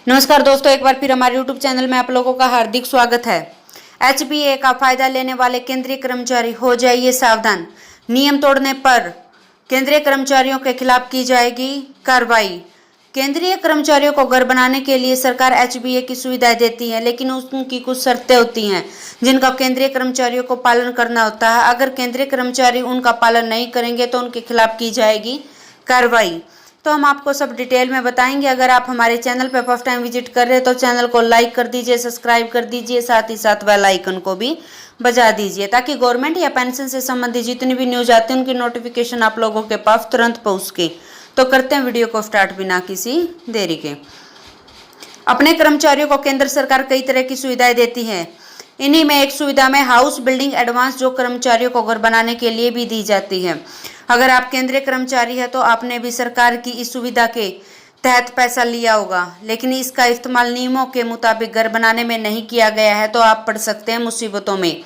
नमस्कार दोस्तों, एक बार फिर हमारे YouTube चैनल में आप लोगों का हार्दिक स्वागत है। HBA का फायदा लेने वाले केंद्रीय कर्मचारी हो जाइए सावधान। नियम तोड़ने पर केंद्रीय कर्मचारियों के खिलाफ की जाएगी कार्रवाई। केंद्रीय कर्मचारियों को घर बनाने के लिए सरकार HBA की सुविधाएं देती है, लेकिन उनकी कुछ शर्तें होती हैं जिनका केंद्रीय कर्मचारियों को पालन करना होता है। अगर केंद्रीय कर्मचारी उनका पालन नहीं करेंगे तो उनके खिलाफ की जाएगी कार्रवाई। तो हम आपको सब डिटेल में बताएंगे। अगर आप हमारे चैनल पर फर्स्ट टाइम विजिट कर रहे हैं तो चैनल को लाइक कर दीजिए, सब्सक्राइब कर दीजिए, साथ ही साथ बेल आइकन को भी बजा दीजिए ताकि गवर्नमेंट या पेंशन से संबंधित जितनी भी न्यूज आती है उनकी नोटिफिकेशन आप लोगों के पास तुरंत पहुंच सके। तो करते हैं वीडियो को स्टार्ट बिना किसी देरी के। अपने कर्मचारियों को केंद्र सरकार कई तरह की सुविधाएं देती है। इन्हीं में एक सुविधा में हाउस बिल्डिंग एडवांस, जो कर्मचारियों को घर बनाने के लिए भी दी जाती है। अगर आप केंद्रीय कर्मचारी हैं तो आपने भी सरकार की इस सुविधा के तहत पैसा लिया होगा, लेकिन इसका इस्तेमाल नियमों के मुताबिक घर बनाने में नहीं किया गया है तो आप पड़ सकते हैं मुसीबतों में।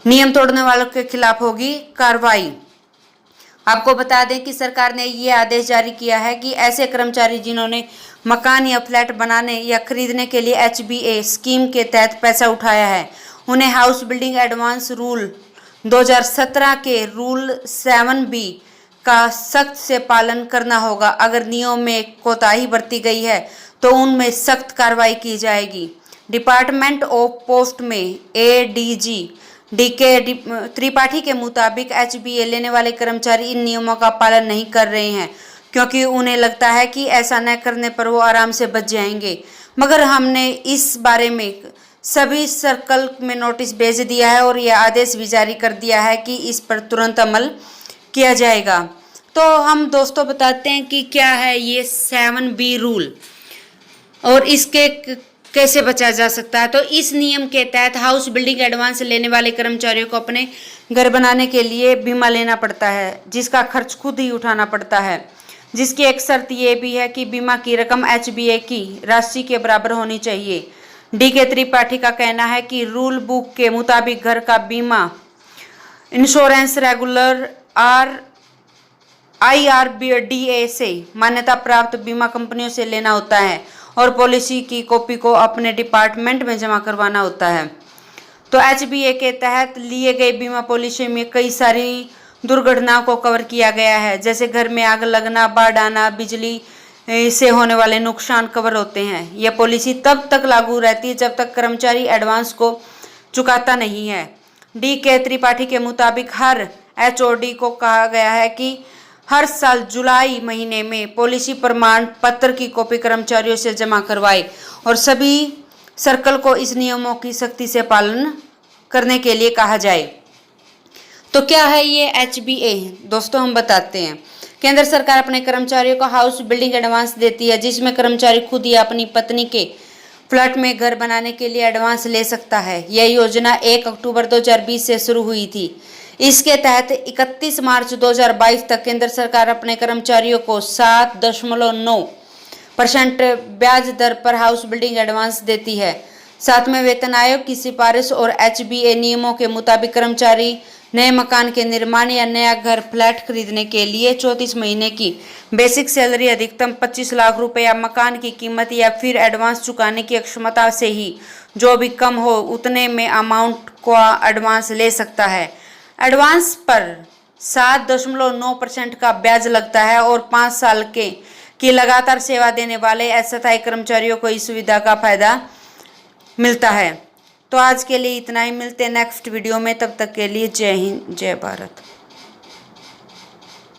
नियम तोड़ने वालों के खिलाफ होगी कार्रवाई। आपको बता दें कि सरकार ने ये आदेश जारी किया है कि ऐसे कर्मचारी जिन्होंने मकान या फ्लैट बनाने या खरीदने के लिए HBA स्कीम के तहत पैसा उठाया है, उन्हें हाउस बिल्डिंग एडवांस रूल 2017 के रूल 7B का सख्त से पालन करना होगा। अगर नियमों में कोताही बरती गई है तो उनमें सख्त कार्रवाई की जाएगी। डिपार्टमेंट ऑफ पोस्ट में ADG DK त्रिपाठी के मुताबिक HBA लेने वाले कर्मचारी इन नियमों का पालन नहीं कर रहे हैं क्योंकि उन्हें लगता है कि ऐसा न करने पर वो आराम से बच जाएंगे, मगर हमने इस बारे में सभी सर्कल में नोटिस भेज दिया है और यह आदेश भी जारी कर दिया है कि इस पर तुरंत अमल किया जाएगा। तो हम दोस्तों बताते हैं कि क्या है ये 7B रूल और इसके कैसे बचा जा सकता है। तो इस नियम के तहत हाउस बिल्डिंग एडवांस लेने वाले कर्मचारियों को अपने घर बनाने के लिए बीमा लेना पड़ता है, जिसका खर्च खुद ही उठाना पड़ता है, जिसकी एक शर्त ये भी है कि बीमा की रकम HBA की राशि के बराबर होनी चाहिए। DK त्रिपाठी का कहना है कि रूल बुक के मुताबिक घर का बीमा इंश्योरेंस रेगुलर IRDA से मान्यता प्राप्त बीमा कंपनियों से लेना होता है और पॉलिसी की कॉपी को अपने डिपार्टमेंट में जमा करवाना होता है। तो HBA के तहत लिए गए बीमा पॉलिसी में कई सारी दुर्घटनाओं को कवर किया गया है, जैसे घर में आग लगना, बाढ़ आना, बिजली से होने वाले नुकसान कवर होते हैं। यह पॉलिसी तब तक लागू रहती है जब तक कर्मचारी एडवांस को चुकाता नहीं है। DK त्रिपाठी के मुताबिक हर HOD को कहा गया है कि हर साल जुलाई महीने में पॉलिसी प्रमाण पत्र की कॉपी कर्मचारियों से जमा करवाए और सभी सर्कल को इस नियमों की सख्ती से पालन करने के लिए कहा जाए। तो क्या है ये HBA दोस्तों, हम बताते हैं। केंद्र सरकार अपने कर्मचारियों को हाउस बिल्डिंग एडवांस देती है, जिसमें कर्मचारी खुद या अपनी पत्नी के फ्लैट में घर बनाने के लिए एडवांस ले सकता है। यह योजना 1 अक्टूबर 2020 से शुरू हुई थी। इसके तहत 31 मार्च 2022 तक केंद्र सरकार अपने कर्मचारियों को 7.9% ब्याज दर पर हाउस बिल्डिंग एडवांस देती है। 7वें वेतन आयोग की सिफारिश और HBA नियमों के मुताबिक कर्मचारी नए मकान के निर्माण या नया घर फ्लैट खरीदने के लिए 34 महीने की बेसिक सैलरी, अधिकतम 25 लाख रुपया मकान की कीमत या फिर एडवांस चुकाने की क्षमता से ही जो भी कम हो उतने में अमाउंट को एडवांस ले सकता है। एडवांस पर 7.9% का ब्याज लगता है और 5 साल की लगातार सेवा देने वाले अस्थायी कर्मचारियों को इस सुविधा का फायदा मिलता है। तो आज के लिए इतना ही, मिलते हैं नेक्स्ट वीडियो में। तब तक के लिए जय हिंद, जय भारत।